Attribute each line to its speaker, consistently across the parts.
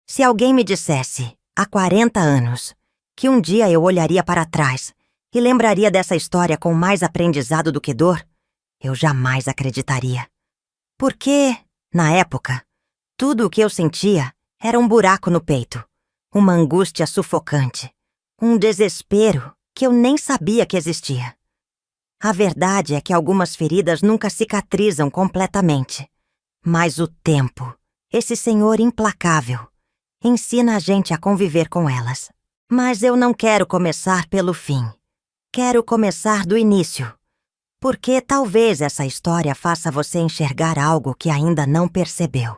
Speaker 1: Se alguém me dissesse, há 40 anos, que um dia eu olharia para trás e lembraria dessa história com mais aprendizado do que dor, eu jamais acreditaria. Porque, na época, tudo o que eu sentia era um buraco no peito, uma angústia sufocante, um desespero que eu nem sabia que existia. A verdade é que algumas feridas nunca cicatrizam completamente, mas o tempo, esse senhor implacável, ensina a gente a conviver com elas. Mas eu não quero começar pelo fim. Quero começar do início. Porque talvez essa história faça você enxergar algo que ainda não percebeu.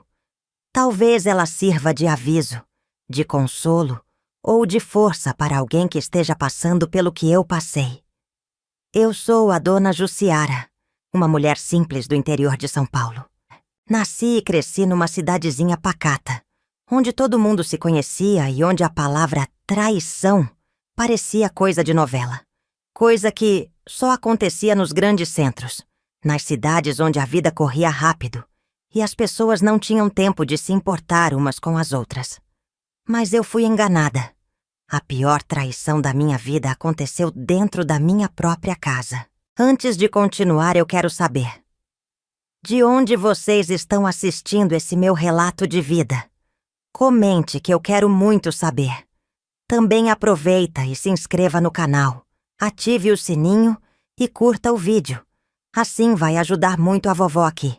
Speaker 1: Talvez ela sirva de aviso, de consolo ou de força para alguém que esteja passando pelo que eu passei. Eu sou a dona Jussiara, uma mulher simples do interior de São Paulo. Nasci e cresci numa cidadezinha pacata, onde todo mundo se conhecia e onde a palavra traição parecia coisa de novela. Coisa que só acontecia nos grandes centros, nas cidades onde a vida corria rápido e as pessoas não tinham tempo de se importar umas com as outras. Mas eu fui enganada. A pior traição da minha vida aconteceu dentro da minha própria casa. Antes de continuar, eu quero saber: de onde vocês estão assistindo esse meu relato de vida? Comente que eu quero muito saber. Também aproveita e se inscreva no canal, ative o sininho e curta o vídeo. Assim vai ajudar muito a vovó aqui.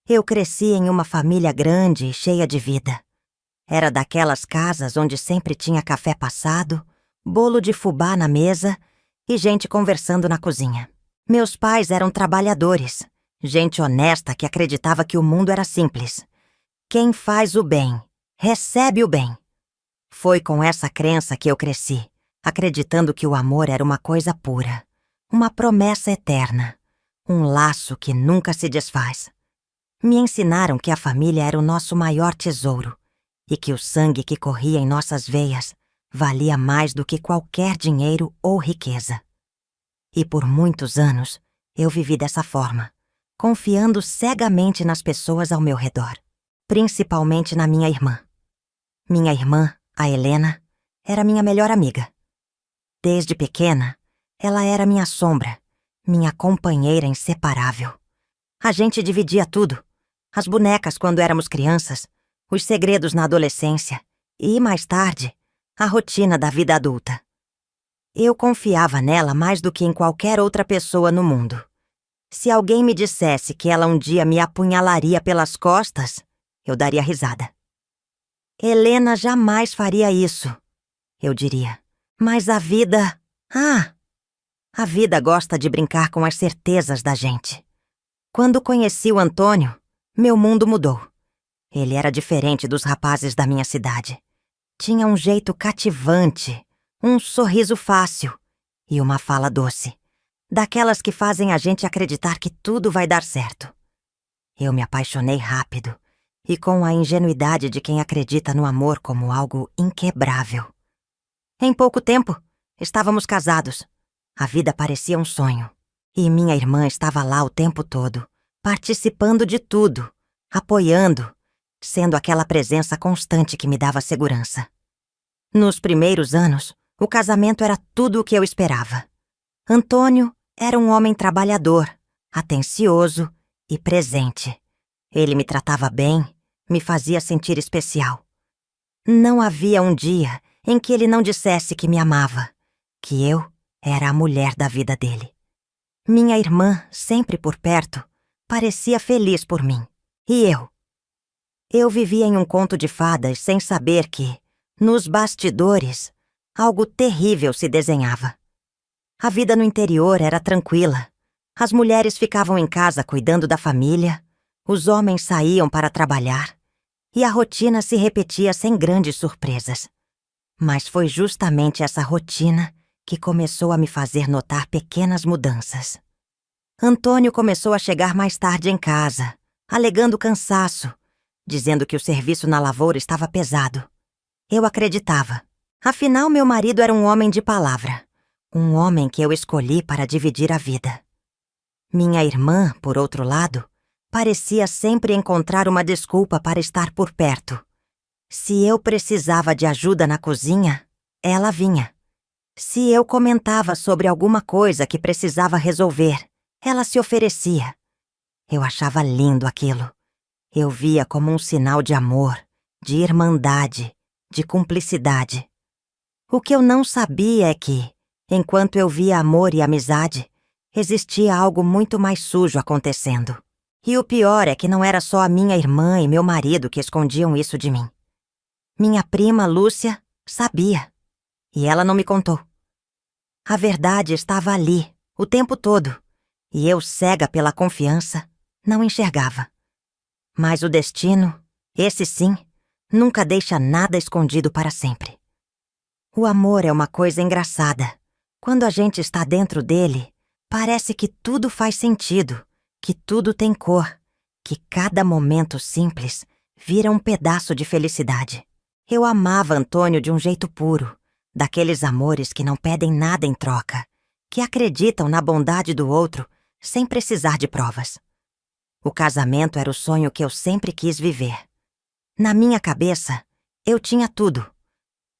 Speaker 1: Eu cresci em uma família grande e cheia de vida. Era daquelas casas onde sempre tinha café passado, bolo de fubá na mesa e gente conversando na cozinha. Meus pais eram trabalhadores, gente honesta que acreditava que o mundo era simples. Quem faz o bem, recebe o bem. Foi com essa crença que eu cresci, acreditando que o amor era uma coisa pura, uma promessa eterna, um laço que nunca se desfaz. Me ensinaram que a família era o nosso maior tesouro e que o sangue que corria em nossas veias valia mais do que qualquer dinheiro ou riqueza. E por muitos anos eu vivi dessa forma, confiando cegamente nas pessoas ao meu redor, principalmente na minha irmã. Minha irmã, a Helena, era minha melhor amiga. Desde pequena, ela era minha sombra, minha companheira inseparável. A gente dividia tudo, as bonecas quando éramos crianças, os segredos na adolescência e, mais tarde, a rotina da vida adulta. Eu confiava nela mais do que em qualquer outra pessoa no mundo. Se alguém me dissesse que ela um dia me apunhalaria pelas costas, eu daria risada. Helena jamais faria isso, eu diria. Mas a vida... a vida gosta de brincar com as certezas da gente. Quando conheci o Antônio, meu mundo mudou. Ele era diferente dos rapazes da minha cidade. Tinha um jeito cativante, um sorriso fácil e uma fala doce, daquelas que fazem a gente acreditar que tudo vai dar certo. Eu me apaixonei rápido e com a ingenuidade de quem acredita no amor como algo inquebrável. Em pouco tempo, estávamos casados. A vida parecia um sonho. E minha irmã estava lá o tempo todo, participando de tudo, apoiando, sendo aquela presença constante que me dava segurança. Nos primeiros anos, o casamento era tudo o que eu esperava. Antônio era um homem trabalhador, atencioso e presente. Ele me tratava bem, me fazia sentir especial. Não havia um dia em que ele não dissesse que me amava, que eu era a mulher da vida dele. Minha irmã, sempre por perto, parecia feliz por mim. E eu? Eu vivia em um conto de fadas sem saber que, nos bastidores, algo terrível se desenhava. A vida no interior era tranquila. As mulheres ficavam em casa cuidando da família, os homens saíam para trabalhar, e a rotina se repetia sem grandes surpresas. Mas foi justamente essa rotina que começou a me fazer notar pequenas mudanças. Antônio começou a chegar mais tarde em casa, alegando cansaço, dizendo que o serviço na lavoura estava pesado. Eu acreditava. Afinal, meu marido era um homem de palavra, um homem que eu escolhi para dividir a vida. Minha irmã, por outro lado, parecia sempre encontrar uma desculpa para estar por perto. Se eu precisava de ajuda na cozinha, ela vinha. Se eu comentava sobre alguma coisa que precisava resolver, ela se oferecia. Eu achava lindo aquilo. Eu via como um sinal de amor, de irmandade, de cumplicidade. O que eu não sabia é que, enquanto eu via amor e amizade, existia algo muito mais sujo acontecendo. E o pior é que não era só a minha irmã e meu marido que escondiam isso de mim. Minha prima, Lúcia, sabia. E ela não me contou. A verdade estava ali, o tempo todo. E eu, cega pela confiança, não enxergava. Mas o destino, esse sim, nunca deixa nada escondido para sempre. O amor é uma coisa engraçada. Quando a gente está dentro dele, parece que tudo faz sentido, que tudo tem cor, que cada momento simples vira um pedaço de felicidade. Eu amava Antônio de um jeito puro, daqueles amores que não pedem nada em troca, que acreditam na bondade do outro sem precisar de provas. O casamento era o sonho que eu sempre quis viver. Na minha cabeça, eu tinha tudo.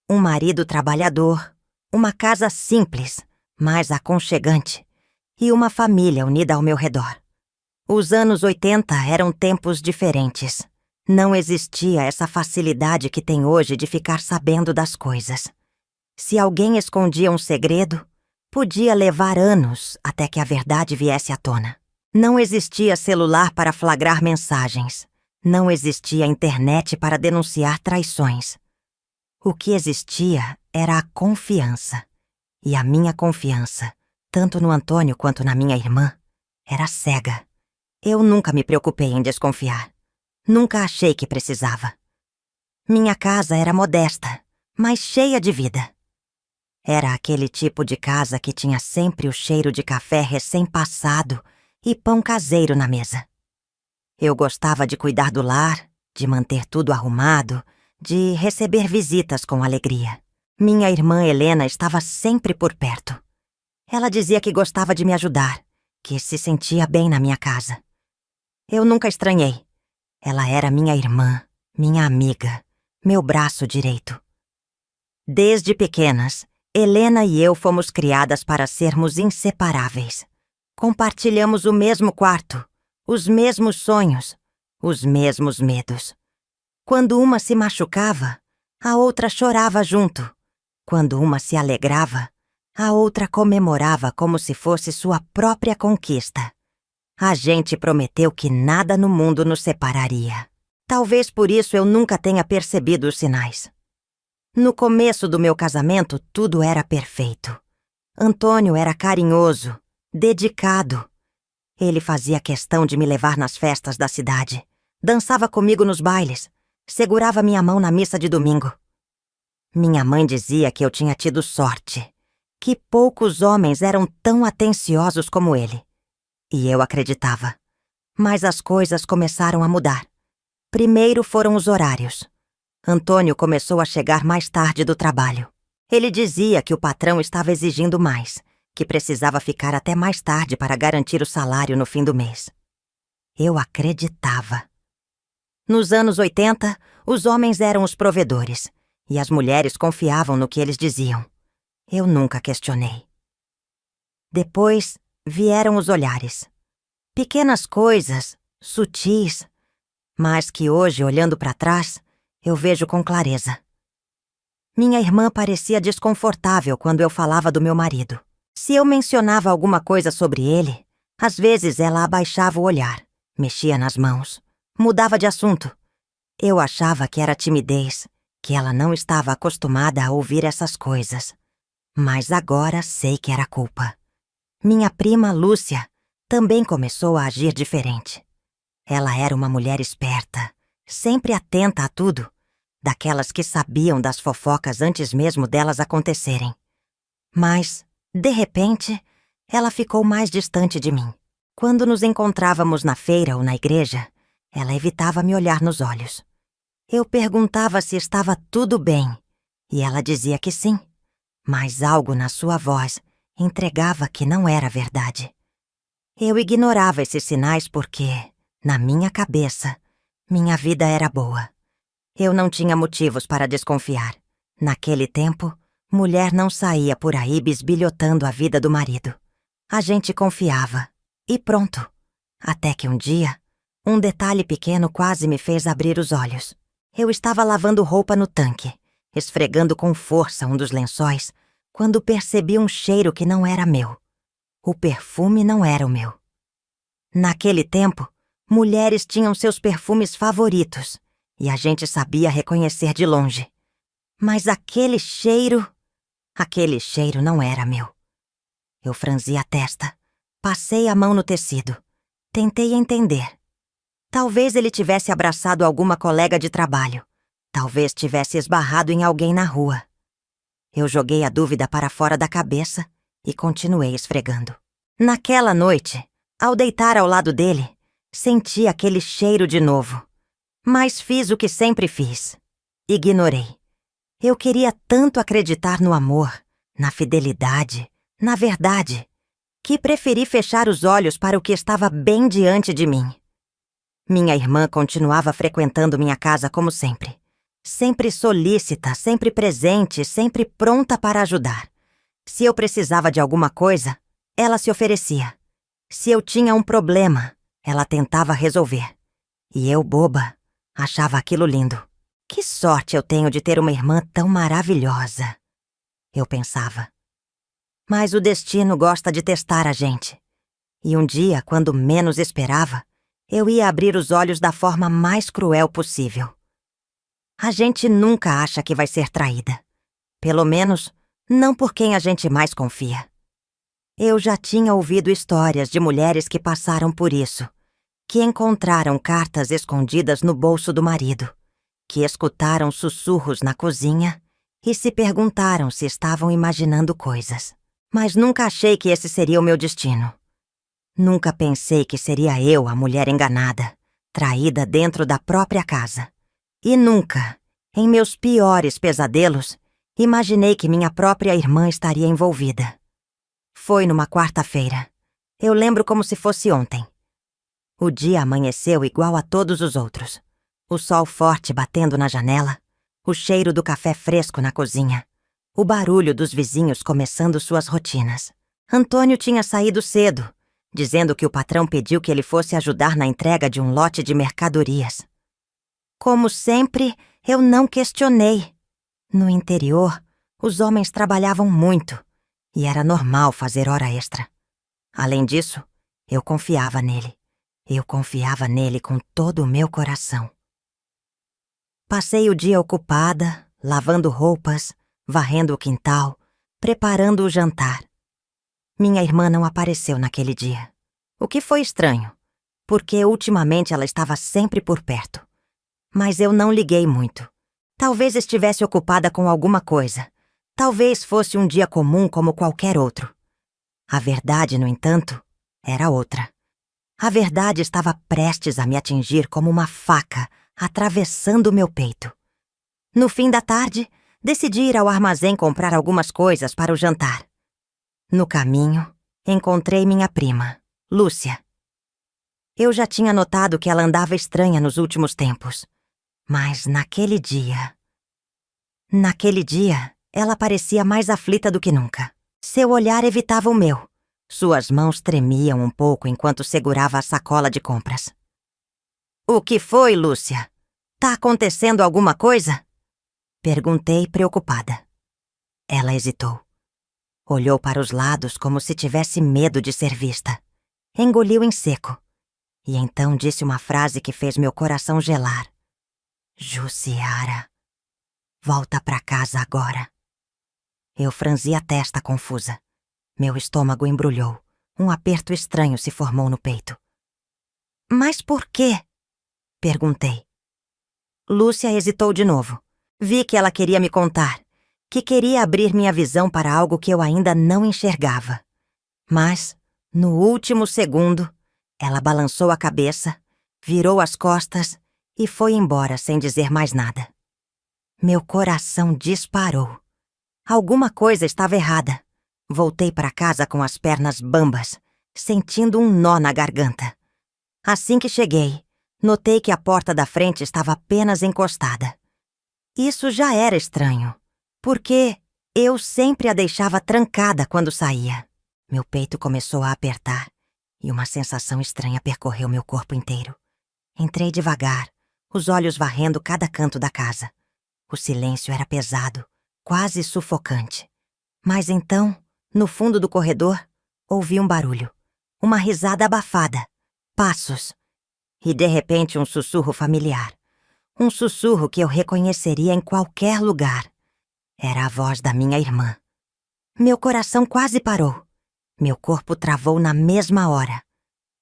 Speaker 1: Um marido trabalhador, uma casa simples, mas aconchegante, e uma família unida ao meu redor. Os anos 80 eram tempos diferentes. Não existia essa facilidade que tem hoje de ficar sabendo das coisas. Se alguém escondia um segredo, podia levar anos até que a verdade viesse à tona. Não existia celular para flagrar mensagens. Não existia internet para denunciar traições. O que existia era a confiança. E a minha confiança, tanto no Antônio quanto na minha irmã, era cega. Eu nunca me preocupei em desconfiar. Nunca achei que precisava. Minha casa era modesta, mas cheia de vida. Era aquele tipo de casa que tinha sempre o cheiro de café recém-passado e pão caseiro na mesa. Eu gostava de cuidar do lar, de manter tudo arrumado, de receber visitas com alegria. Minha irmã Helena estava sempre por perto. Ela dizia que gostava de me ajudar, que se sentia bem na minha casa. Eu nunca estranhei. Ela era minha irmã, minha amiga, meu braço direito. Desde pequenas, Helena e eu fomos criadas para sermos inseparáveis. Compartilhamos o mesmo quarto, os mesmos sonhos, os mesmos medos. Quando uma se machucava, a outra chorava junto. Quando uma se alegrava, a outra comemorava como se fosse sua própria conquista. A gente prometeu que nada no mundo nos separaria. Talvez por isso eu nunca tenha percebido os sinais. No começo do meu casamento, tudo era perfeito. Antônio era carinhoso, dedicado. Ele fazia questão de me levar nas festas da cidade, dançava comigo nos bailes, segurava minha mão na missa de domingo. Minha mãe dizia que eu tinha tido sorte, que poucos homens eram tão atenciosos como ele. E eu acreditava. Mas as coisas começaram a mudar. Primeiro foram os horários. Antônio começou a chegar mais tarde do trabalho. Ele dizia que o patrão estava exigindo mais, que precisava ficar até mais tarde para garantir o salário no fim do mês. Eu acreditava. Nos anos 80, os homens eram os provedores, e as mulheres confiavam no que eles diziam. Eu nunca questionei. Depois vieram os olhares. Pequenas coisas, sutis, mas que hoje, olhando para trás, eu vejo com clareza. Minha irmã parecia desconfortável quando eu falava do meu marido. Se eu mencionava alguma coisa sobre ele, às vezes ela abaixava o olhar, mexia nas mãos, mudava de assunto. Eu achava que era timidez, que ela não estava acostumada a ouvir essas coisas. Mas agora sei que era culpa. Minha prima Lúcia também começou a agir diferente. Ela era uma mulher esperta, sempre atenta a tudo, daquelas que sabiam das fofocas antes mesmo delas acontecerem. Mas, de repente, ela ficou mais distante de mim. Quando nos encontrávamos na feira ou na igreja, ela evitava me olhar nos olhos. Eu perguntava se estava tudo bem, e ela dizia que sim, mas algo na sua voz entregava que não era verdade. Eu ignorava esses sinais porque, na minha cabeça, minha vida era boa. Eu não tinha motivos para desconfiar. Naquele tempo, mulher não saía por aí bisbilhotando a vida do marido. A gente confiava. E pronto. Até que um dia, um detalhe pequeno quase me fez abrir os olhos. Eu estava lavando roupa no tanque, esfregando com força um dos lençóis, quando percebi um cheiro que não era meu. O perfume não era o meu. Naquele tempo, mulheres tinham seus perfumes favoritos, e a gente sabia reconhecer de longe. Mas aquele cheiro não era meu. Eu franzi a testa, passei a mão no tecido, tentei entender. Talvez ele tivesse abraçado alguma colega de trabalho. Talvez tivesse esbarrado em alguém na rua. Eu joguei a dúvida para fora da cabeça e continuei esfregando. Naquela noite, ao deitar ao lado dele, senti aquele cheiro de novo. Mas fiz o que sempre fiz. Ignorei. Eu queria tanto acreditar no amor, na fidelidade, na verdade, que preferi fechar os olhos para o que estava bem diante de mim. Minha irmã continuava frequentando minha casa como sempre. Sempre solícita, sempre presente, sempre pronta para ajudar. Se eu precisava de alguma coisa, ela se oferecia. Se eu tinha um problema, ela tentava resolver. E eu, boba, achava aquilo lindo. Que sorte eu tenho de ter uma irmã tão maravilhosa, eu pensava. Mas o destino gosta de testar a gente. E um dia, quando menos esperava, eu ia abrir os olhos da forma mais cruel possível. A gente nunca acha que vai ser traída. Pelo menos, não por quem a gente mais confia. Eu já tinha ouvido histórias de mulheres que passaram por isso, que encontraram cartas escondidas no bolso do marido, que escutaram sussurros na cozinha e se perguntaram se estavam imaginando coisas. Mas nunca achei que esse seria o meu destino. Nunca pensei que seria eu a mulher enganada, traída dentro da própria casa. E nunca, em meus piores pesadelos, imaginei que minha própria irmã estaria envolvida. Foi numa quarta-feira. Eu lembro como se fosse ontem. O dia amanheceu igual a todos os outros. O sol forte batendo na janela, o cheiro do café fresco na cozinha, o barulho dos vizinhos começando suas rotinas. Antônio tinha saído cedo, dizendo que o patrão pediu que ele fosse ajudar na entrega de um lote de mercadorias. Como sempre, eu não questionei. No interior, os homens trabalhavam muito e era normal fazer hora extra. Além disso, eu confiava nele. Eu confiava nele com todo o meu coração. Passei o dia ocupada, lavando roupas, varrendo o quintal, preparando o jantar. Minha irmã não apareceu naquele dia. O que foi estranho, porque ultimamente ela estava sempre por perto. Mas eu não liguei muito. Talvez estivesse ocupada com alguma coisa. Talvez fosse um dia comum como qualquer outro. A verdade, no entanto, era outra. A verdade estava prestes a me atingir como uma faca, atravessando o meu peito. No fim da tarde, decidi ir ao armazém comprar algumas coisas para o jantar. No caminho, encontrei minha prima, Lúcia. Eu já tinha notado que ela andava estranha nos últimos tempos. Mas naquele dia, ela parecia mais aflita do que nunca. Seu olhar evitava o meu. Suas mãos tremiam um pouco enquanto segurava a sacola de compras. "O que foi, Lúcia? Tá acontecendo alguma coisa?" Perguntei preocupada. Ela hesitou. Olhou para os lados como se tivesse medo de ser vista. Engoliu em seco. E então disse uma frase que fez meu coração gelar. "Jussiara, volta pra casa agora." Eu franzi a testa confusa. Meu estômago embrulhou. Um aperto estranho se formou no peito. "Mas por quê?" perguntei. Lúcia hesitou de novo. Vi que ela queria me contar, que queria abrir minha visão para algo que eu ainda não enxergava. Mas, no último segundo, ela balançou a cabeça, virou as costas e foi embora sem dizer mais nada. Meu coração disparou. Alguma coisa estava errada. Voltei para casa com as pernas bambas, sentindo um nó na garganta. Assim que cheguei, notei que a porta da frente estava apenas encostada. Isso já era estranho, porque eu sempre a deixava trancada quando saía. Meu peito começou a apertar e uma sensação estranha percorreu meu corpo inteiro. Entrei devagar, os olhos varrendo cada canto da casa. O silêncio era pesado, quase sufocante. Mas então, no fundo do corredor, ouvi um barulho. Uma risada abafada. Passos. E de repente um sussurro familiar. Um sussurro que eu reconheceria em qualquer lugar. Era a voz da minha irmã. Meu coração quase parou. Meu corpo travou na mesma hora.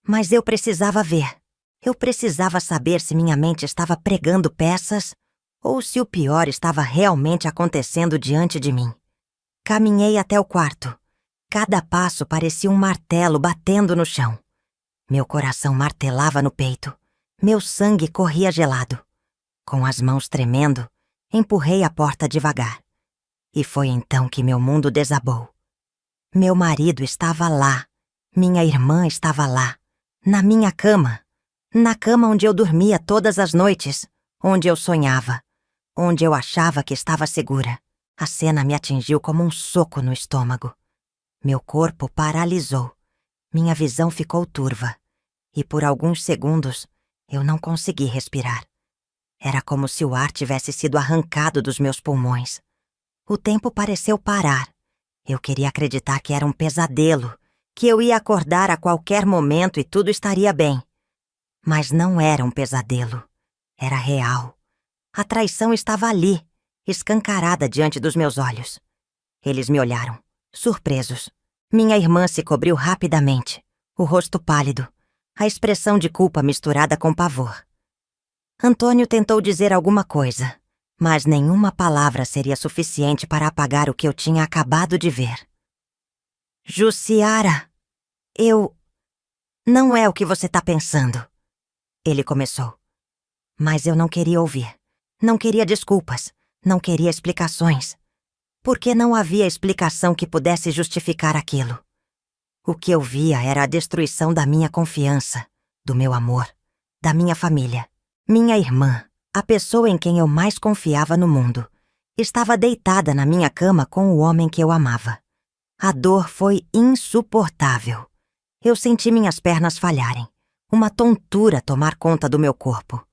Speaker 1: Mas eu precisava ver. Eu precisava saber se minha mente estava pregando peças ou se o pior estava realmente acontecendo diante de mim. Caminhei até o quarto. Cada passo parecia um martelo batendo no chão. Meu coração martelava no peito. Meu sangue corria gelado. Com as mãos tremendo, empurrei a porta devagar. E foi então que meu mundo desabou. Meu marido estava lá. Minha irmã estava lá. Na minha cama. Na cama onde eu dormia todas as noites. Onde eu sonhava. Onde eu achava que estava segura. A cena me atingiu como um soco no estômago. Meu corpo paralisou. Minha visão ficou turva. E por alguns segundos, eu não consegui respirar. Era como se o ar tivesse sido arrancado dos meus pulmões. O tempo pareceu parar. Eu queria acreditar que era um pesadelo, que eu ia acordar a qualquer momento e tudo estaria bem. Mas não era um pesadelo. Era real. A traição estava ali, escancarada diante dos meus olhos. Eles me olharam, surpresos. Minha irmã se cobriu rapidamente, o rosto pálido, a expressão de culpa misturada com pavor. Antônio tentou dizer alguma coisa, mas nenhuma palavra seria suficiente para apagar o que eu tinha acabado de ver. Jussiara, Não é o que você tá pensando. Ele começou. Mas eu não queria ouvir. Não queria desculpas. Não queria explicações. Porque não havia explicação que pudesse justificar aquilo. O que eu via era a destruição da minha confiança, do meu amor, da minha família. Minha irmã, a pessoa em quem eu mais confiava no mundo, estava deitada na minha cama com o homem que eu amava. A dor foi insuportável. Eu senti minhas pernas falharem, uma tontura tomar conta do meu corpo.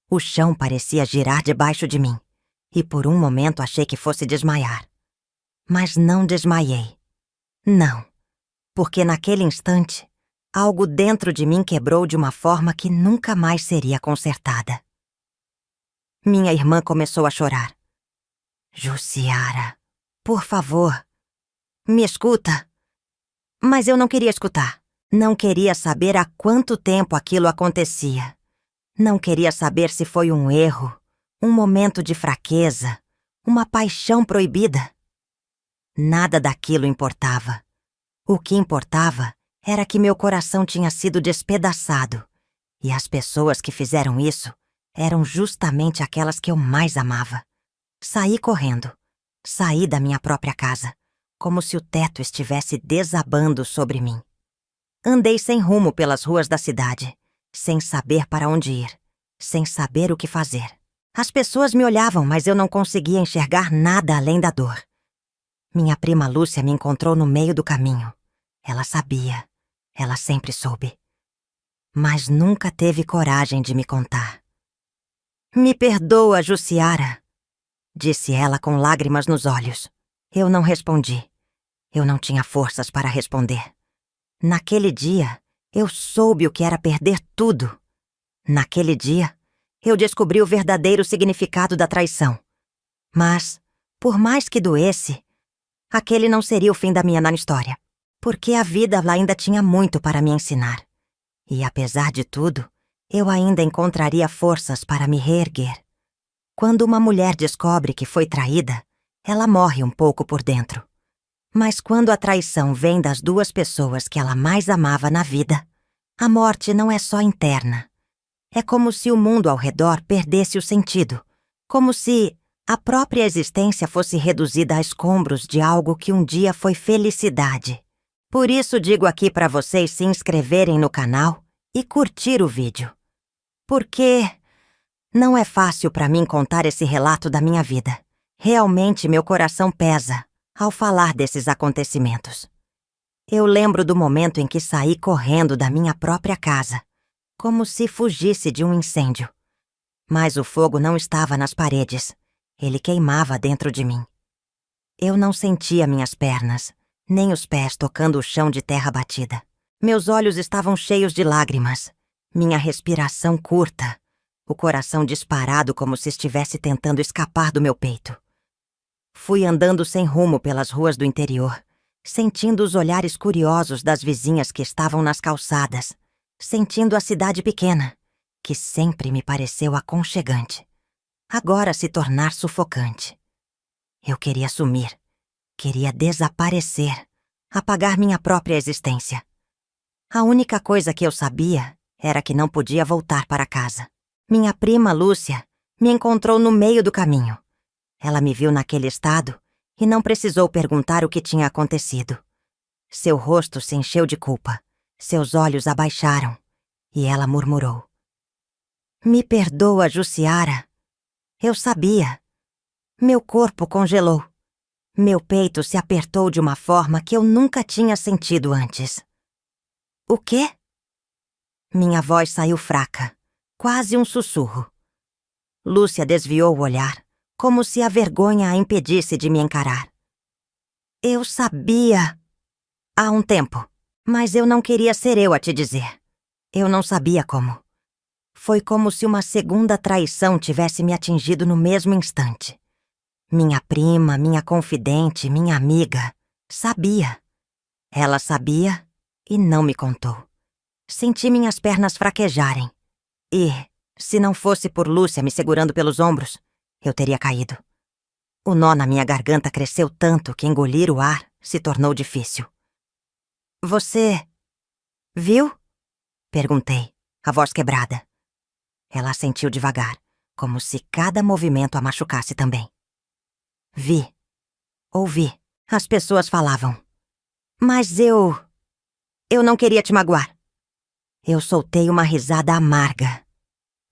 Speaker 1: O chão parecia girar debaixo de mim, e por um momento achei que fosse desmaiar. Mas não desmaiei. Não, porque naquele instante, algo dentro de mim quebrou de uma forma que nunca mais seria consertada. Minha irmã começou a chorar. Jussiara, por favor, me escuta. Mas eu não queria escutar. Não queria saber há quanto tempo aquilo acontecia. Não queria saber se foi um erro, um momento de fraqueza, uma paixão proibida. Nada daquilo importava. O que importava era que meu coração tinha sido despedaçado, e as pessoas que fizeram isso eram justamente aquelas que eu mais amava. Saí correndo. Saí da minha própria casa, como se o teto estivesse desabando sobre mim. Andei sem rumo pelas ruas da cidade, sem saber para onde ir, sem saber o que fazer. As pessoas me olhavam, mas eu não conseguia enxergar nada além da dor. Minha prima Lúcia me encontrou no meio do caminho. Ela sabia, ela sempre soube. Mas nunca teve coragem de me contar. Me perdoa, Jussiara, disse ela com lágrimas nos olhos. Eu não respondi. Eu não tinha forças para responder. Naquele dia, eu soube o que era perder tudo. Naquele dia, eu descobri o verdadeiro significado da traição. Mas, por mais que doesse, aquele não seria o fim da minha história, porque a vida ainda tinha muito para me ensinar. E apesar de tudo, eu ainda encontraria forças para me reerguer. Quando uma mulher descobre que foi traída, ela morre um pouco por dentro. Mas quando a traição vem das duas pessoas que ela mais amava na vida, a morte não é só interna. É como se o mundo ao redor perdesse o sentido, como se a própria existência fosse reduzida a escombros de algo que um dia foi felicidade. Por isso digo aqui para vocês se inscreverem no canal e curtir o vídeo. Porque Não é fácil para mim contar esse relato da minha vida. Realmente meu coração pesa ao falar desses acontecimentos. Eu lembro do momento em que saí correndo da minha própria casa, como se fugisse de um incêndio. Mas o fogo não estava nas paredes. Ele queimava dentro de mim. Eu não sentia minhas pernas, nem os pés tocando o chão de terra batida. Meus olhos estavam cheios de lágrimas, minha respiração curta, o coração disparado como se estivesse tentando escapar do meu peito. Fui andando sem rumo pelas ruas do interior, sentindo os olhares curiosos das vizinhas que estavam nas calçadas, sentindo a cidade pequena, que sempre me pareceu aconchegante, agora se tornar sufocante. Eu queria sumir, queria desaparecer, apagar minha própria existência. A única coisa que eu sabia era que não podia voltar para casa. Minha prima Lúcia me encontrou no meio do caminho. Ela me viu naquele estado e não precisou perguntar o que tinha acontecido. Seu rosto se encheu de culpa, seus olhos abaixaram e ela murmurou: "Me perdoa, Jussiara." Eu sabia. Meu corpo congelou. Meu peito se apertou de uma forma que eu nunca tinha sentido antes. "O quê?" Minha voz saiu fraca, quase um sussurro. Lúcia desviou o olhar, como se a vergonha a impedisse de me encarar. "Eu sabia há um tempo, mas eu não queria ser eu a te dizer. Eu não sabia como. Foi como se uma segunda traição tivesse me atingido no mesmo instante. Minha prima, minha confidente, minha amiga, sabia. Ela sabia e não me contou. Senti minhas pernas fraquejarem. E, se não fosse por Lúcia me segurando pelos ombros, eu teria caído. O nó na minha garganta cresceu tanto que engolir o ar se tornou difícil. "Você viu?" Perguntei, a voz quebrada. Ela assentiu devagar, como se cada movimento a machucasse também. "Vi. Ouvi. As pessoas falavam. Mas eu não queria te magoar." Eu soltei uma risada amarga.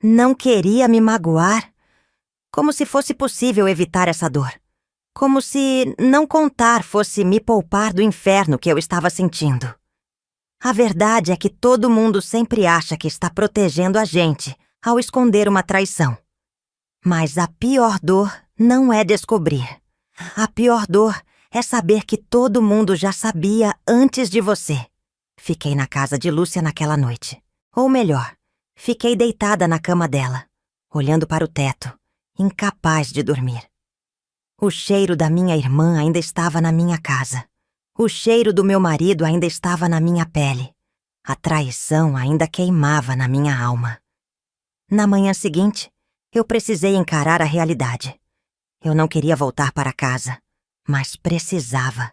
Speaker 1: Não queria me magoar? Como se fosse possível evitar essa dor. Como se não contar fosse me poupar do inferno que eu estava sentindo. A verdade é que todo mundo sempre acha que está protegendo a gente ao esconder uma traição. Mas a pior dor não é descobrir. A pior dor é saber que todo mundo já sabia antes de você. Fiquei na casa de Lúcia naquela noite. Ou melhor, fiquei deitada na cama dela, olhando para o teto, incapaz de dormir. O cheiro da minha irmã ainda estava na minha casa. O cheiro do meu marido ainda estava na minha pele. A traição ainda queimava na minha alma. Na manhã seguinte, eu precisei encarar a realidade. Eu não queria voltar para casa, mas precisava.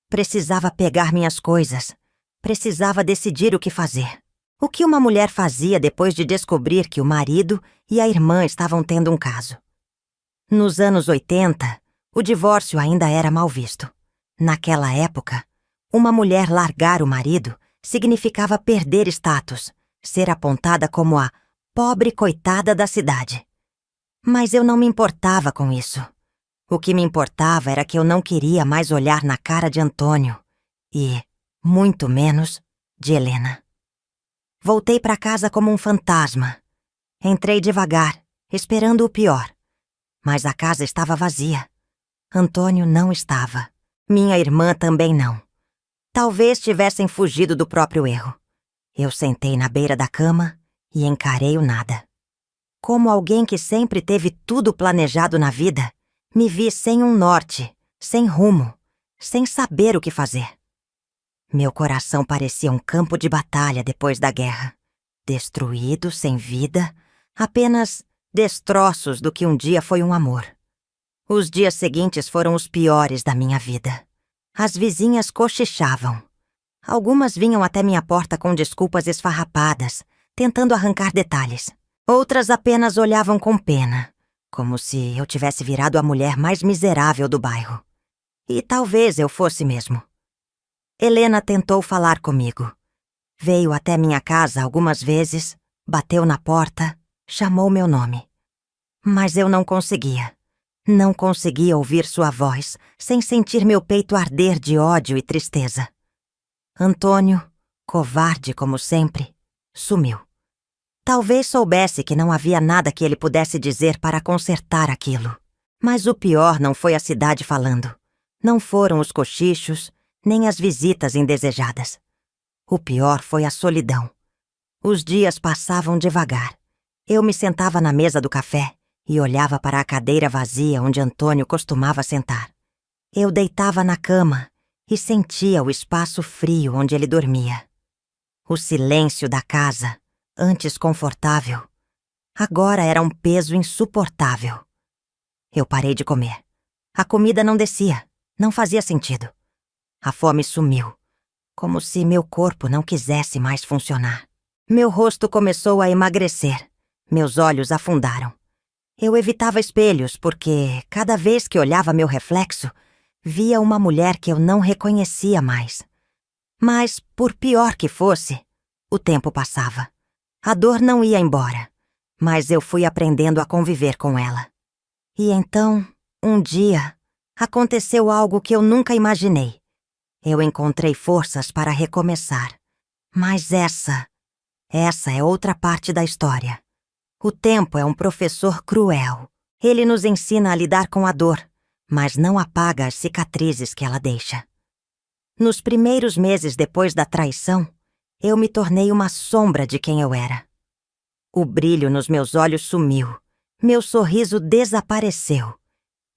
Speaker 1: Precisava pegar minhas coisas. Precisava decidir o que fazer. O que uma mulher fazia depois de descobrir que o marido e a irmã estavam tendo um caso? Nos anos 80, o divórcio ainda era mal visto. Naquela época, uma mulher largar o marido significava perder status, ser apontada como a pobre coitada da cidade. Mas eu não me importava com isso. O que me importava era que eu não queria mais olhar na cara de Antônio e, muito menos, de Helena. Voltei para casa como um fantasma. Entrei devagar, esperando o pior. Mas a casa estava vazia. Antônio não estava. Minha irmã também não. Talvez tivessem fugido do próprio erro. Eu sentei na beira da cama e encarei o nada. Como alguém que sempre teve tudo planejado na vida, me vi sem um norte, sem rumo, sem saber o que fazer. Meu coração parecia um campo de batalha depois da guerra. Destruído, sem vida, apenas destroços do que um dia foi um amor. Os dias seguintes foram os piores da minha vida. As vizinhas cochichavam. Algumas vinham até minha porta com desculpas esfarrapadas, tentando arrancar detalhes. Outras apenas olhavam com pena, como se eu tivesse virado a mulher mais miserável do bairro. E talvez eu fosse mesmo. Helena tentou falar comigo. Veio até minha casa algumas vezes, bateu na porta, chamou meu nome. Mas eu não conseguia. Não conseguia ouvir sua voz sem sentir meu peito arder de ódio e tristeza. Antônio, covarde como sempre, sumiu. Talvez soubesse que não havia nada que ele pudesse dizer para consertar aquilo. Mas o pior não foi a cidade falando. Não foram os cochichos, nem as visitas indesejadas. O pior foi a solidão. Os dias passavam devagar. Eu me sentava na mesa do café e olhava para a cadeira vazia onde Antônio costumava sentar. Eu deitava na cama e sentia o espaço frio onde ele dormia. O silêncio da casa, antes confortável, agora era um peso insuportável. Eu parei de comer. A comida não descia, não fazia sentido. A fome sumiu, como se meu corpo não quisesse mais funcionar. Meu rosto começou a emagrecer, meus olhos afundaram. Eu evitava espelhos porque, cada vez que olhava meu reflexo, via uma mulher que eu não reconhecia mais. Mas, por pior que fosse, o tempo passava. A dor não ia embora, mas eu fui aprendendo a conviver com ela. E então, um dia, aconteceu algo que eu nunca imaginei. Eu encontrei forças para recomeçar. Mas essa é outra parte da história. O tempo é um professor cruel. Ele nos ensina a lidar com a dor, mas não apaga as cicatrizes que ela deixa. Nos primeiros meses depois da traição, eu me tornei uma sombra de quem eu era. O brilho nos meus olhos sumiu, meu sorriso desapareceu,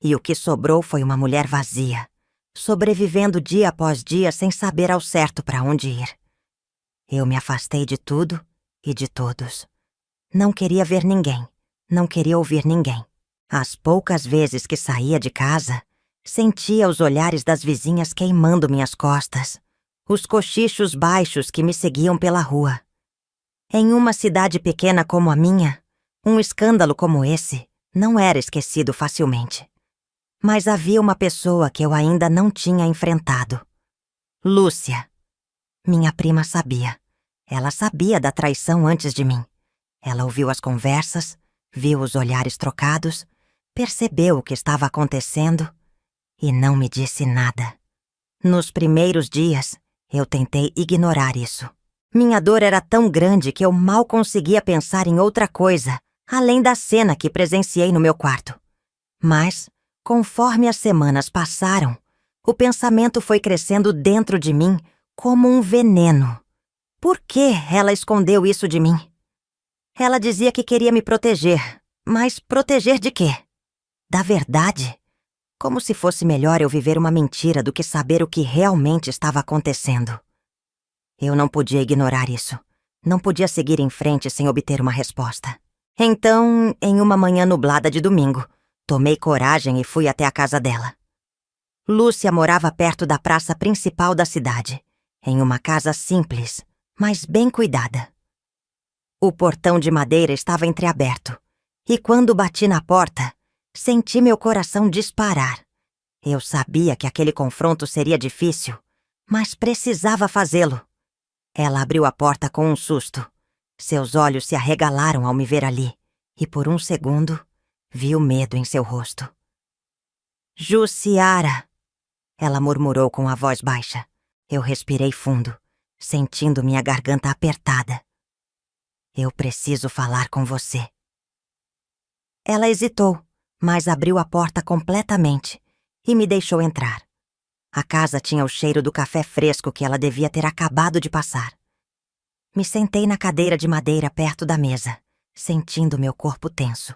Speaker 1: e o que sobrou foi uma mulher vazia, sobrevivendo dia após dia sem saber ao certo para onde ir. Eu me afastei de tudo e de todos. Não queria ver ninguém, não queria ouvir ninguém. As poucas vezes que saía de casa, sentia os olhares das vizinhas queimando minhas costas, os cochichos baixos que me seguiam pela rua. Em uma cidade pequena como a minha, um escândalo como esse não era esquecido facilmente. Mas havia uma pessoa que eu ainda não tinha enfrentado. Lúcia. Minha prima sabia. Ela sabia da traição antes de mim. Ela ouviu as conversas, viu os olhares trocados, percebeu o que estava acontecendo e não me disse nada. Nos primeiros dias, eu tentei ignorar isso. Minha dor era tão grande que eu mal conseguia pensar em outra coisa, além da cena que presenciei no meu quarto. Mas, conforme as semanas passaram, o pensamento foi crescendo dentro de mim como um veneno. Por que ela escondeu isso de mim? Ela dizia que queria me proteger, mas proteger de quê? Da verdade? Como se fosse melhor eu viver uma mentira do que saber o que realmente estava acontecendo. Eu não podia ignorar isso. Não podia seguir em frente sem obter uma resposta. Então, em uma manhã nublada de domingo, tomei coragem e fui até a casa dela. Lúcia morava perto da praça principal da cidade, em uma casa simples, mas bem cuidada. O portão de madeira estava entreaberto, e quando bati na porta, senti meu coração disparar. Eu sabia que aquele confronto seria difícil, mas precisava fazê-lo. Ela abriu a porta com um susto. Seus olhos se arregalaram ao me ver ali, e por um segundo, vi o medo em seu rosto. Jussiara, ela murmurou com a voz baixa. Eu respirei fundo, sentindo minha garganta apertada. Eu preciso falar com você. Ela hesitou, mas abriu a porta completamente e me deixou entrar. A casa tinha o cheiro do café fresco que ela devia ter acabado de passar. Me sentei na cadeira de madeira perto da mesa, sentindo meu corpo tenso,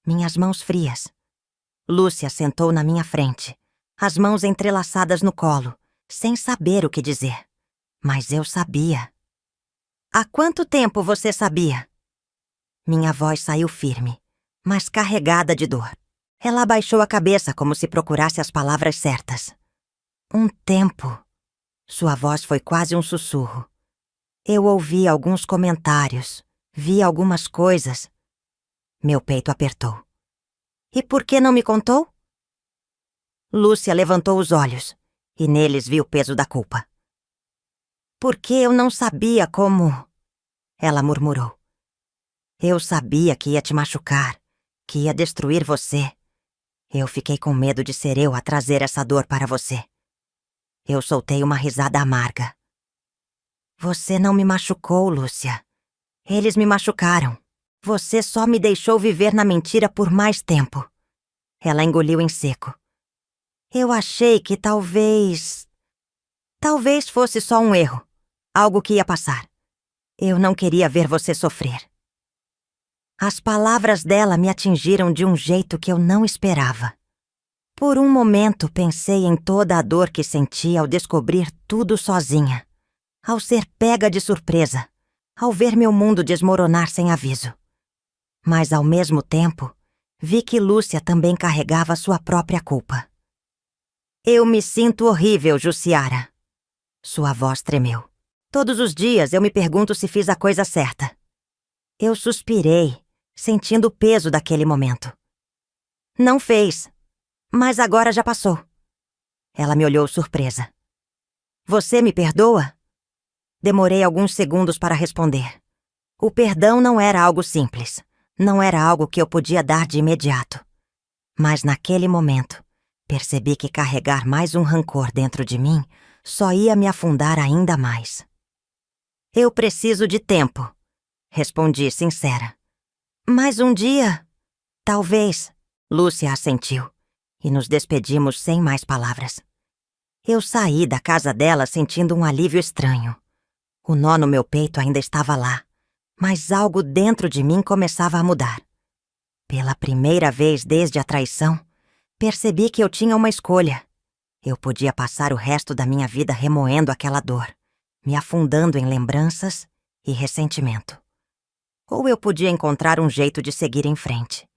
Speaker 1: minhas mãos frias. Lúcia sentou na minha frente, as mãos entrelaçadas no colo, sem saber o que dizer. Mas eu sabia. Há quanto tempo você sabia? Minha voz saiu firme, mas carregada de dor. Ela abaixou a cabeça como se procurasse as palavras certas. Um tempo. Sua voz foi quase um sussurro. Eu ouvi alguns comentários, vi algumas coisas. Meu peito apertou. E por que não me contou? Lúcia levantou os olhos, e neles vi o peso da culpa. Porque eu não sabia como... Ela murmurou. Eu sabia que ia te machucar, que ia destruir você. Eu fiquei com medo de ser eu a trazer essa dor para você. Eu soltei uma risada amarga. Você não me machucou, Lúcia. Eles me machucaram. Você só me deixou viver na mentira por mais tempo. Ela engoliu em seco. Eu achei que talvez fosse só um erro. Algo que ia passar. Eu não queria ver você sofrer. As palavras dela me atingiram de um jeito que eu não esperava. Por um momento pensei em toda a dor que senti ao descobrir tudo sozinha, ao ser pega de surpresa, ao ver meu mundo desmoronar sem aviso. Mas, ao mesmo tempo, vi que Lúcia também carregava sua própria culpa. Eu me sinto horrível, Jussiara. Sua voz tremeu. Todos os dias eu me pergunto se fiz a coisa certa. Eu suspirei, sentindo o peso daquele momento. Não fez, mas agora já passou. Ela me olhou surpresa. Você me perdoa? Demorei alguns segundos para responder. O perdão não era algo simples. Não era algo que eu podia dar de imediato. Mas naquele momento, percebi que carregar mais um rancor dentro de mim só ia me afundar ainda mais. Eu preciso de tempo, respondi sincera. Mais um dia? Talvez, Lúcia assentiu, e nos despedimos sem mais palavras. Eu saí da casa dela sentindo um alívio estranho. O nó no meu peito ainda estava lá, mas algo dentro de mim começava a mudar. Pela primeira vez desde a traição, percebi que eu tinha uma escolha. Eu podia passar o resto da minha vida remoendo aquela dor, me afundando em lembranças e ressentimento. Ou eu podia encontrar um jeito de seguir em frente.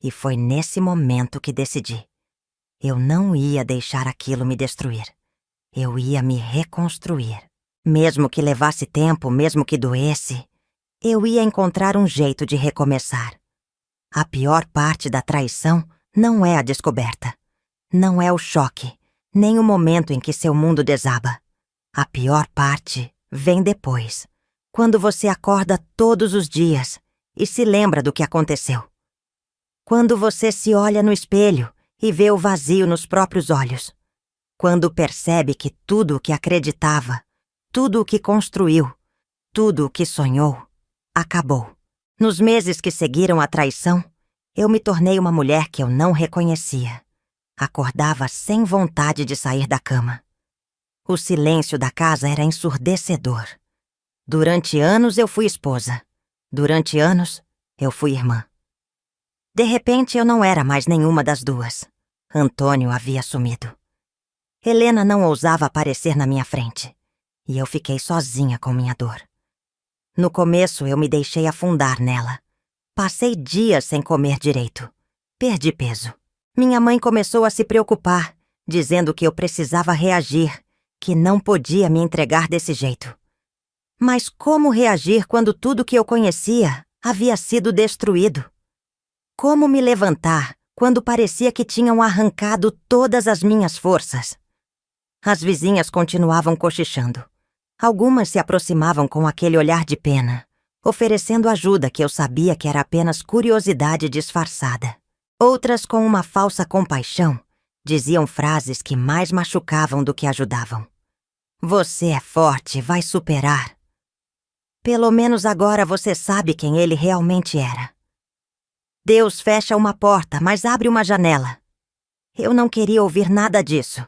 Speaker 1: E foi nesse momento que decidi. Eu não ia deixar aquilo me destruir. Eu ia me reconstruir. Mesmo que levasse tempo, mesmo que doesse, eu ia encontrar um jeito de recomeçar. A pior parte da traição não é a descoberta. Não é o choque, nem o momento em que seu mundo desaba. A pior parte vem depois, quando você acorda todos os dias e se lembra do que aconteceu. Quando você se olha no espelho e vê o vazio nos próprios olhos. Quando percebe que tudo o que acreditava, tudo o que construiu, tudo o que sonhou, acabou. Nos meses que seguiram a traição, eu me tornei uma mulher que eu não reconhecia. Acordava sem vontade de sair da cama. O silêncio da casa era ensurdecedor. Durante anos eu fui esposa. Durante anos eu fui irmã. De repente eu não era mais nenhuma das duas. Antônio havia sumido. Helena não ousava aparecer na minha frente. E eu fiquei sozinha com minha dor. No começo eu me deixei afundar nela. Passei dias sem comer direito. Perdi peso. Minha mãe começou a se preocupar, dizendo que eu precisava reagir, que não podia me entregar desse jeito. Mas como reagir quando tudo que eu conhecia havia sido destruído? Como me levantar quando parecia que tinham arrancado todas as minhas forças? As vizinhas continuavam cochichando. Algumas se aproximavam com aquele olhar de pena, oferecendo ajuda que eu sabia que era apenas curiosidade disfarçada. Outras, com uma falsa compaixão, diziam frases que mais machucavam do que ajudavam. Você é forte, vai superar. Pelo menos agora você sabe quem ele realmente era. Deus fecha uma porta, mas abre uma janela. Eu não queria ouvir nada disso.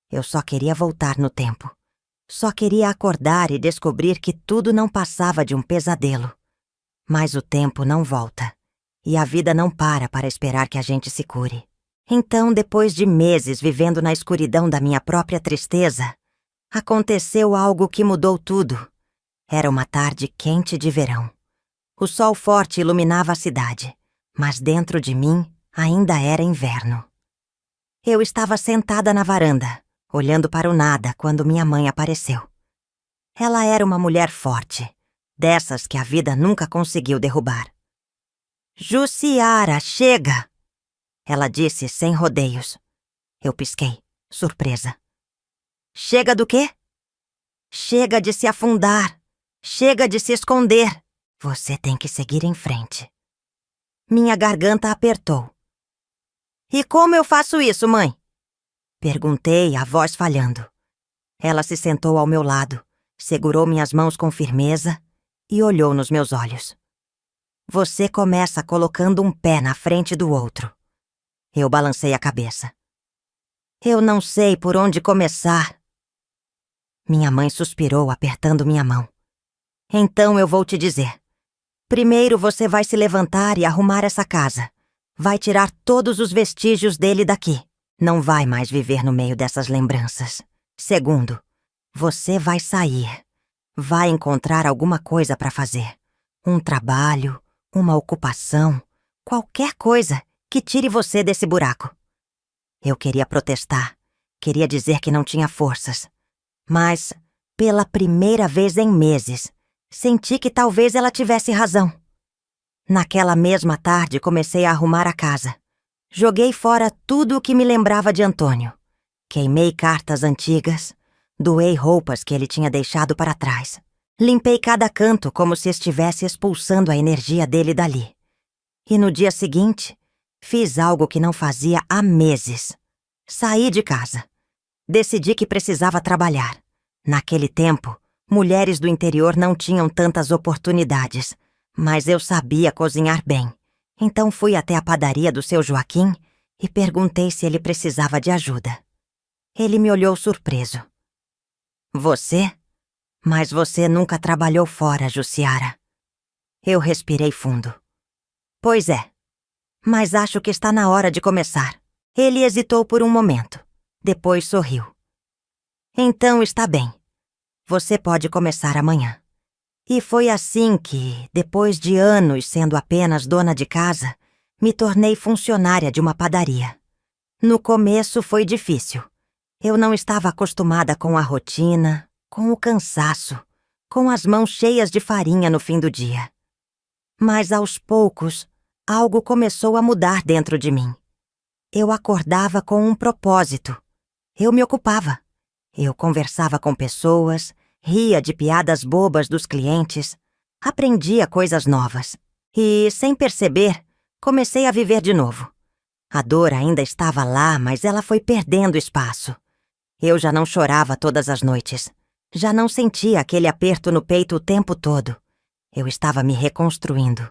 Speaker 1: Eu só queria voltar no tempo. Só queria acordar e descobrir que tudo não passava de um pesadelo. Mas o tempo não volta. E a vida não para esperar que a gente se cure. Então, depois de meses vivendo na escuridão da minha própria tristeza, aconteceu algo que mudou tudo. Era uma tarde quente de verão. O sol forte iluminava a cidade, mas dentro de mim ainda era inverno. Eu estava sentada na varanda, olhando para o nada quando minha mãe apareceu. Ela era uma mulher forte, dessas que a vida nunca conseguiu derrubar. Jussiara, chega! Ela disse sem rodeios. Eu pisquei, surpresa. Chega do quê? Chega de se afundar. Chega de se esconder. Você tem que seguir em frente. Minha garganta apertou. E como eu faço isso, mãe? Perguntei, a voz falhando. Ela se sentou ao meu lado, segurou minhas mãos com firmeza e olhou nos meus olhos. Você começa colocando um pé na frente do outro. Eu balancei a cabeça. Eu não sei por onde começar. Minha mãe suspirou, apertando minha mão. Então eu vou te dizer. Primeiro você vai se levantar e arrumar essa casa. Vai tirar todos os vestígios dele daqui. Não vai mais viver no meio dessas lembranças. Segundo, você vai sair. Vai encontrar alguma coisa para fazer. Um trabalho, uma ocupação, qualquer coisa que tire você desse buraco. Eu queria protestar, queria dizer que não tinha forças. Mas, pela primeira vez em meses, senti que talvez ela tivesse razão. Naquela mesma tarde, comecei a arrumar a casa. Joguei fora tudo o que me lembrava de Antônio. Queimei cartas antigas, doei roupas que ele tinha deixado para trás. Limpei cada canto como se estivesse expulsando a energia dele dali. E no dia seguinte, fiz algo que não fazia há meses. Saí de casa. Decidi que precisava trabalhar. Naquele tempo, mulheres do interior não tinham tantas oportunidades, mas eu sabia cozinhar bem. Então fui até a padaria do seu Joaquim e perguntei se ele precisava de ajuda. Ele me olhou surpreso. Você? Mas você nunca trabalhou fora, Jussiara. Eu respirei fundo. Pois é, mas acho que está na hora de começar. Ele hesitou por um momento, depois sorriu. Então está bem. Você pode começar amanhã. E foi assim que, depois de anos sendo apenas dona de casa, me tornei funcionária de uma padaria. No começo foi difícil. Eu não estava acostumada com a rotina, com o cansaço, com as mãos cheias de farinha no fim do dia. Mas aos poucos, algo começou a mudar dentro de mim. Eu acordava com um propósito. Eu me ocupava. Eu conversava com pessoas, ria de piadas bobas dos clientes, aprendia coisas novas. E, sem perceber, comecei a viver de novo. A dor ainda estava lá, mas ela foi perdendo espaço. Eu já não chorava todas as noites. Já não sentia aquele aperto no peito o tempo todo. Eu estava me reconstruindo.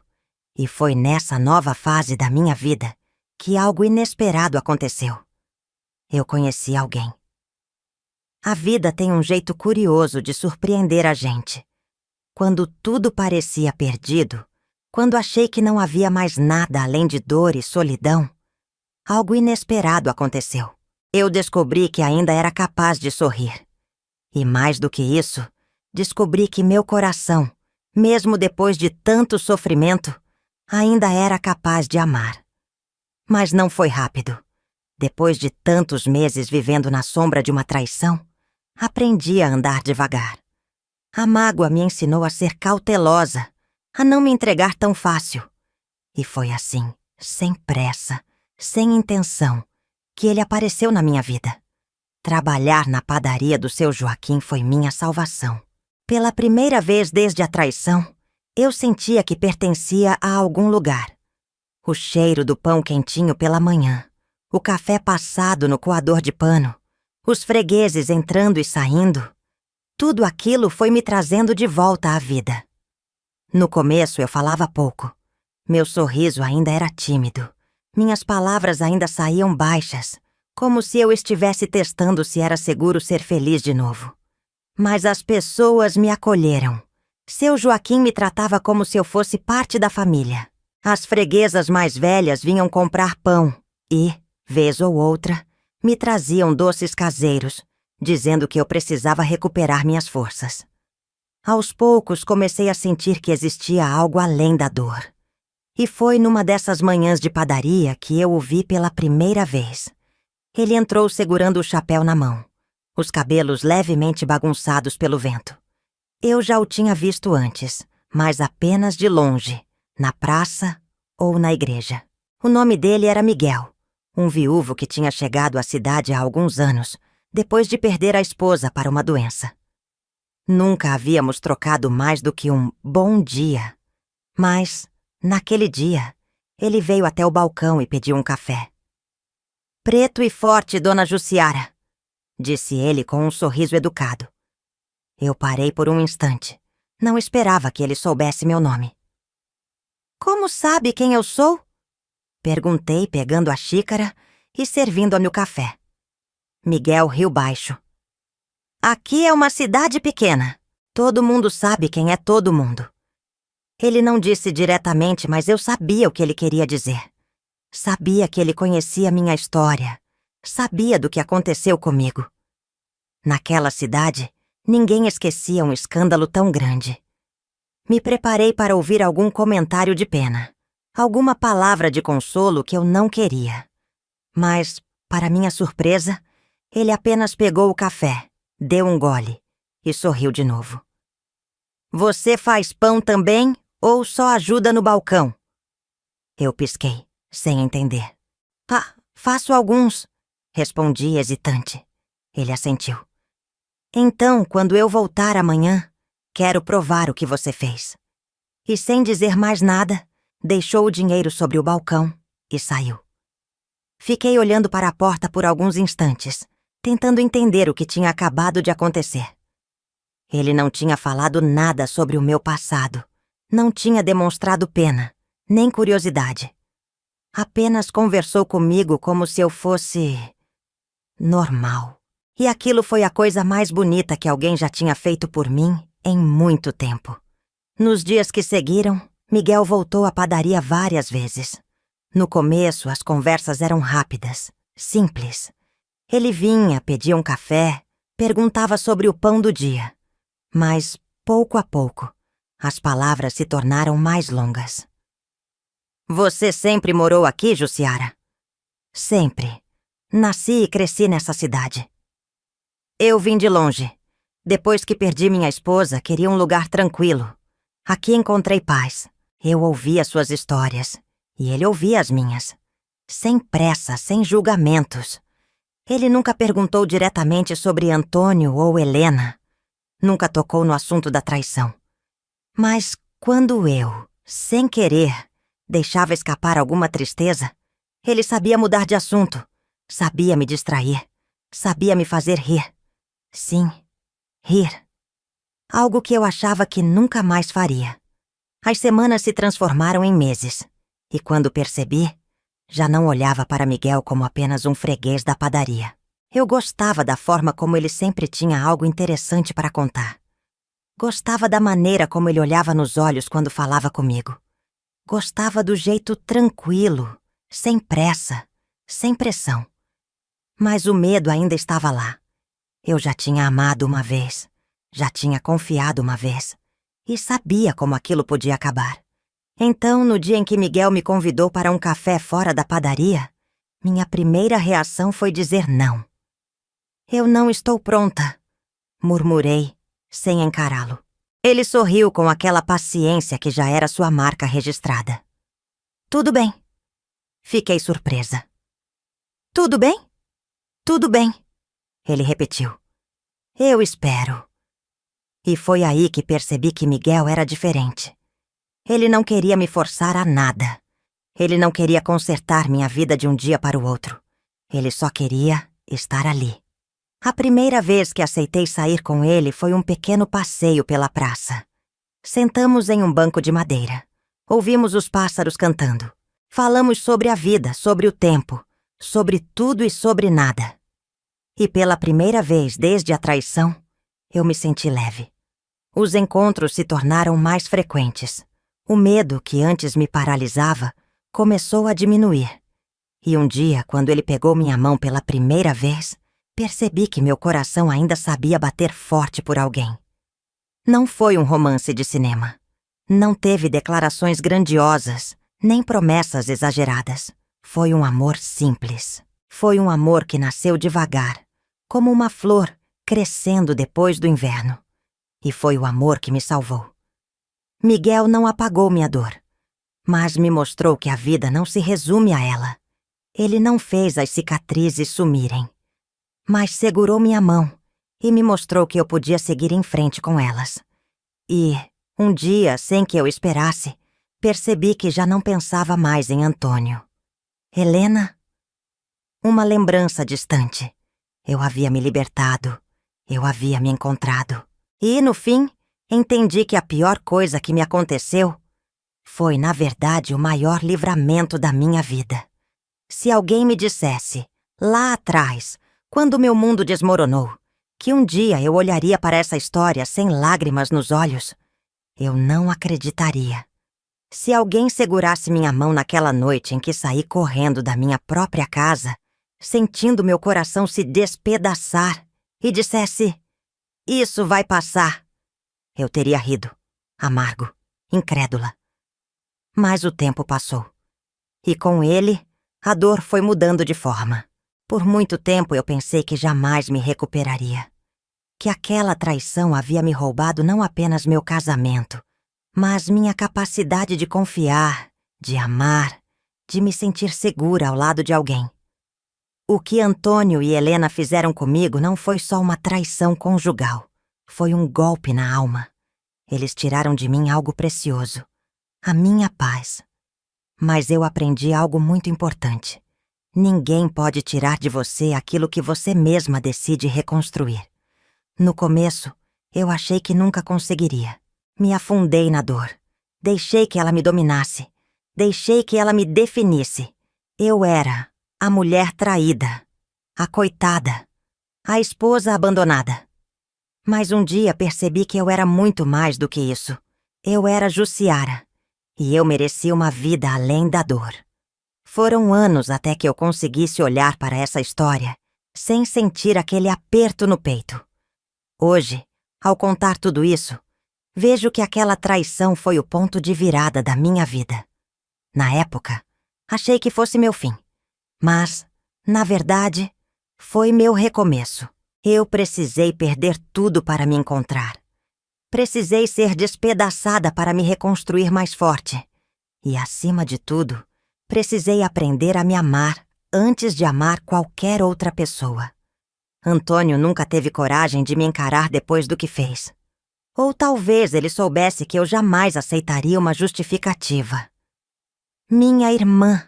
Speaker 1: E foi nessa nova fase da minha vida que algo inesperado aconteceu. Eu conheci alguém. A vida tem um jeito curioso de surpreender a gente. Quando tudo parecia perdido, quando achei que não havia mais nada além de dor e solidão, algo inesperado aconteceu. Eu descobri que ainda era capaz de sorrir. E mais do que isso, descobri que meu coração, mesmo depois de tanto sofrimento, ainda era capaz de amar. Mas não foi rápido. Depois de tantos meses vivendo na sombra de uma traição, aprendi a andar devagar. A mágoa me ensinou a ser cautelosa, a não me entregar tão fácil. E foi assim, sem pressa, sem intenção, que ele apareceu na minha vida. Trabalhar na padaria do seu Joaquim foi minha salvação. Pela primeira vez desde a traição, eu sentia que pertencia a algum lugar. O cheiro do pão quentinho pela manhã, o café passado no coador de pano, os fregueses entrando e saindo, tudo aquilo foi me trazendo de volta à vida. No começo eu falava pouco. Meu sorriso ainda era tímido. Minhas palavras ainda saíam baixas, como se eu estivesse testando se era seguro ser feliz de novo. Mas as pessoas me acolheram. Seu Joaquim me tratava como se eu fosse parte da família. As freguesas mais velhas vinham comprar pão e, vez ou outra, me traziam doces caseiros, dizendo que eu precisava recuperar minhas forças. Aos poucos comecei a sentir que existia algo além da dor. E foi numa dessas manhãs de padaria que eu o vi pela primeira vez. Ele entrou segurando o chapéu na mão, os cabelos levemente bagunçados pelo vento. Eu já o tinha visto antes, mas apenas de longe, na praça ou na igreja. O nome dele era Miguel, um viúvo que tinha chegado à cidade há alguns anos, depois de perder a esposa para uma doença. Nunca havíamos trocado mais do que um bom dia. Mas, naquele dia, Ele veio até o balcão e pediu um café. "Preto e forte, dona Jussiara", disse ele com um sorriso educado. Eu parei por um instante. Não esperava que ele soubesse meu nome. "Como sabe quem eu sou?" perguntei, pegando a xícara e servindo-me o café. Miguel riu baixo. "Aqui é uma cidade pequena. Todo mundo sabe quem é todo mundo." Ele não disse diretamente, mas eu sabia o que ele queria dizer. Sabia que ele conhecia minha história. Sabia do que aconteceu comigo. Naquela cidade, ninguém esquecia um escândalo tão grande. Me preparei para ouvir algum comentário de pena, alguma palavra de consolo que eu não queria. Mas, para minha surpresa, ele apenas pegou o café, deu um gole e sorriu de novo. "Você faz pão também ou só ajuda no balcão?" Eu pisquei, sem entender. Faço alguns", respondi hesitante. Ele assentiu. "Então, quando eu voltar amanhã, quero provar o que você fez." E sem dizer mais nada, deixou o dinheiro sobre o balcão e saiu. Fiquei olhando para a porta por alguns instantes, tentando entender o que tinha acabado de acontecer. Ele não tinha falado nada sobre o meu passado, não tinha demonstrado pena, nem curiosidade. Apenas conversou comigo como se eu fosse normal. E aquilo foi a coisa mais bonita que alguém já tinha feito por mim em muito tempo. Nos dias que seguiram, Miguel voltou à padaria várias vezes. No começo, as conversas eram rápidas, simples. Ele vinha, pedia um café, perguntava sobre o pão do dia. Mas, pouco a pouco, as palavras se tornaram mais longas. "Você sempre morou aqui, Jussiara?" "Sempre. Nasci e cresci nessa cidade." "Eu vim de longe. Depois que perdi minha esposa, queria um lugar tranquilo. Aqui encontrei paz. Eu ouvia suas histórias. E ele ouvia as minhas. Sem pressa, sem julgamentos. Ele nunca perguntou diretamente sobre Antônio ou Helena. Nunca tocou no assunto da traição. Mas quando eu, sem querer, deixava escapar alguma tristeza, ele sabia mudar de assunto. Sabia me distrair. Sabia me fazer rir. Sim, rir. Algo que eu achava que nunca mais faria. As semanas se transformaram em meses. E quando percebi, já não olhava para Miguel como apenas um freguês da padaria. Eu gostava da forma como ele sempre tinha algo interessante para contar. Gostava da maneira como ele olhava nos olhos quando falava comigo. Gostava do jeito tranquilo, sem pressa, sem pressão. Mas o medo ainda estava lá. Eu já tinha amado uma vez, já tinha confiado uma vez, e sabia como aquilo podia acabar. Então, no dia em que Miguel me convidou para um café fora da padaria, minha primeira reação foi dizer não. "Eu não estou pronta", murmurei, sem encará-lo. Ele sorriu com aquela paciência que já era sua marca registrada. "Tudo bem." Fiquei surpresa. "Tudo bem? Tudo bem", ele repetiu. "Eu espero." E foi aí que percebi que Miguel era diferente. Ele não queria me forçar a nada. Ele não queria consertar minha vida de um dia para o outro. Ele só queria estar ali. A primeira vez que aceitei sair com ele foi um pequeno passeio pela praça. Sentamos em um banco de madeira. Ouvimos os pássaros cantando. Falamos sobre a vida, sobre o tempo, sobre tudo e sobre nada. E pela primeira vez desde a traição, eu me senti leve. Os encontros se tornaram mais frequentes. O medo que antes me paralisava começou a diminuir. E um dia, quando ele pegou minha mão pela primeira vez, percebi que meu coração ainda sabia bater forte por alguém. Não foi um romance de cinema. Não teve declarações grandiosas, nem promessas exageradas. Foi um amor simples. Foi um amor que nasceu devagar, como uma flor crescendo depois do inverno. E foi o amor que me salvou. Miguel não apagou minha dor, mas me mostrou que a vida não se resume a ela. Ele não fez as cicatrizes sumirem, mas segurou minha mão e me mostrou que eu podia seguir em frente com elas. E, um dia, sem que eu esperasse, percebi que já não pensava mais em Antônio. Helena? Uma lembrança distante. Eu havia me libertado. Eu havia me encontrado. E, no fim, entendi que a pior coisa que me aconteceu foi, na verdade, o maior livramento da minha vida. Se alguém me dissesse, lá atrás, quando meu mundo desmoronou, que um dia eu olharia para essa história sem lágrimas nos olhos, eu não acreditaria. Se alguém segurasse minha mão naquela noite em que saí correndo da minha própria casa, sentindo meu coração se despedaçar, e dissesse, isso vai passar, eu teria rido, amargo, incrédula. Mas o tempo passou. E com ele, a dor foi mudando de forma. Por muito tempo eu pensei que jamais me recuperaria. Que aquela traição havia me roubado não apenas meu casamento, mas minha capacidade de confiar, de amar, de me sentir segura ao lado de alguém. O que Antônio e Helena fizeram comigo não foi só uma traição conjugal. Foi um golpe na alma. Eles tiraram de mim algo precioso, a minha paz. Mas eu aprendi algo muito importante. Ninguém pode tirar de você aquilo que você mesma decide reconstruir. No começo, eu achei que nunca conseguiria. Me afundei na dor. Deixei que ela me dominasse. Deixei que ela me definisse. Eu era a mulher traída, a coitada, a esposa abandonada. Mas um dia percebi que eu era muito mais do que isso. Eu era Jussiara. E eu merecia uma vida além da dor. Foram anos até que eu conseguisse olhar para essa história sem sentir aquele aperto no peito. Hoje, ao contar tudo isso, vejo que aquela traição foi o ponto de virada da minha vida. Na época, achei que fosse meu fim. Mas, na verdade, foi meu recomeço. Eu precisei perder tudo para me encontrar. Precisei ser despedaçada para me reconstruir mais forte. E, acima de tudo, precisei aprender a me amar antes de amar qualquer outra pessoa. Antônio nunca teve coragem de me encarar depois do que fez. Ou talvez ele soubesse que eu jamais aceitaria uma justificativa. Minha irmã.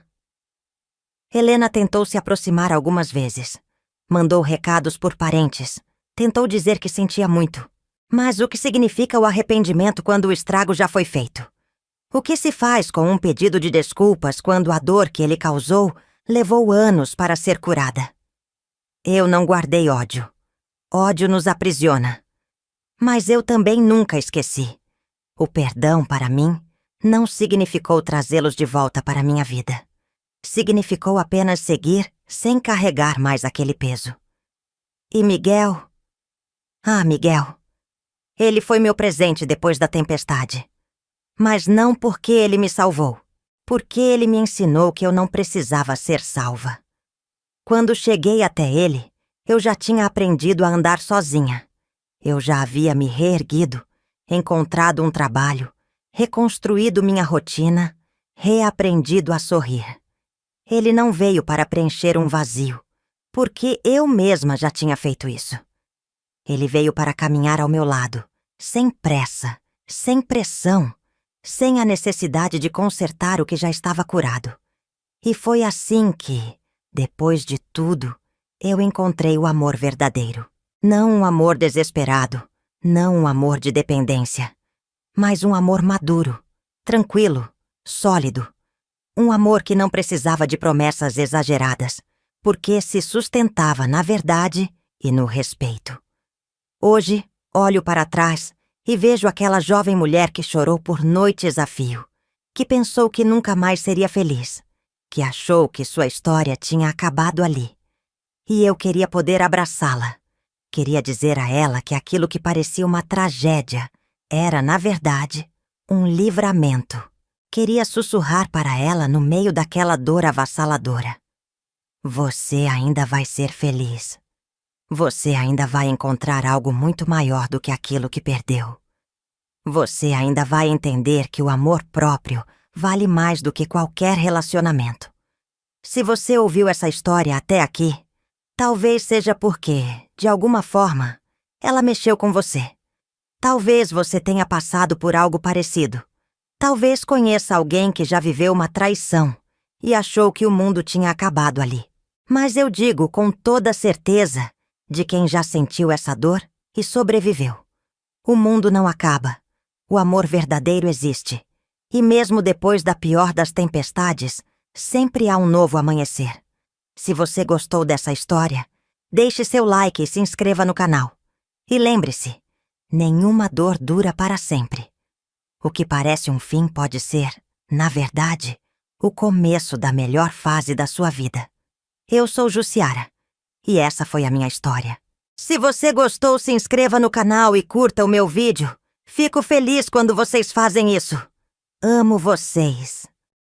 Speaker 1: Helena tentou se aproximar algumas vezes. Mandou recados por parentes. Tentou dizer que sentia muito. Mas o que significa o arrependimento quando o estrago já foi feito? O que se faz com um pedido de desculpas quando a dor que ele causou levou anos para ser curada? Eu não guardei ódio. Ódio nos aprisiona. Mas eu também nunca esqueci. O perdão, para mim, não significou trazê-los de volta para minha vida. Significou apenas seguir sem carregar mais aquele peso. E Miguel? Ah, Miguel. Ele foi meu presente depois da tempestade. Mas não porque ele me salvou. Porque ele me ensinou que eu não precisava ser salva. Quando cheguei até ele, eu já tinha aprendido a andar sozinha. Eu já havia me reerguido, encontrado um trabalho, reconstruído minha rotina, reaprendido a sorrir. Ele não veio para preencher um vazio, porque eu mesma já tinha feito isso. Ele veio para caminhar ao meu lado, sem pressa, sem pressão, sem a necessidade de consertar o que já estava curado. E foi assim que, depois de tudo, eu encontrei o amor verdadeiro. Não um amor desesperado, não um amor de dependência, mas um amor maduro, tranquilo, sólido. Um amor que não precisava de promessas exageradas, porque se sustentava na verdade e no respeito. Hoje, olho para trás e vejo aquela jovem mulher que chorou por noites a fio, que pensou que nunca mais seria feliz, que achou que sua história tinha acabado ali. E eu queria poder abraçá-la. Queria dizer a ela que aquilo que parecia uma tragédia era, na verdade, um livramento. Queria sussurrar para ela no meio daquela dor avassaladora. Você ainda vai ser feliz. Você ainda vai encontrar algo muito maior do que aquilo que perdeu. Você ainda vai entender que o amor próprio vale mais do que qualquer relacionamento. Se você ouviu essa história até aqui, talvez seja porque, de alguma forma, ela mexeu com você. Talvez você tenha passado por algo parecido. Talvez conheça alguém que já viveu uma traição e achou que o mundo tinha acabado ali. Mas eu digo com toda certeza de quem já sentiu essa dor e sobreviveu. O mundo não acaba. O amor verdadeiro existe. E mesmo depois da pior das tempestades, sempre há um novo amanhecer. Se você gostou dessa história, deixe seu like e se inscreva no canal. E lembre-se, nenhuma dor dura para sempre. O que parece um fim pode ser, na verdade, o começo da melhor fase da sua vida. Eu sou Jussiara, e essa foi a minha história. Se você gostou, se inscreva no canal e curta o meu vídeo. Fico feliz quando vocês fazem isso. Amo vocês.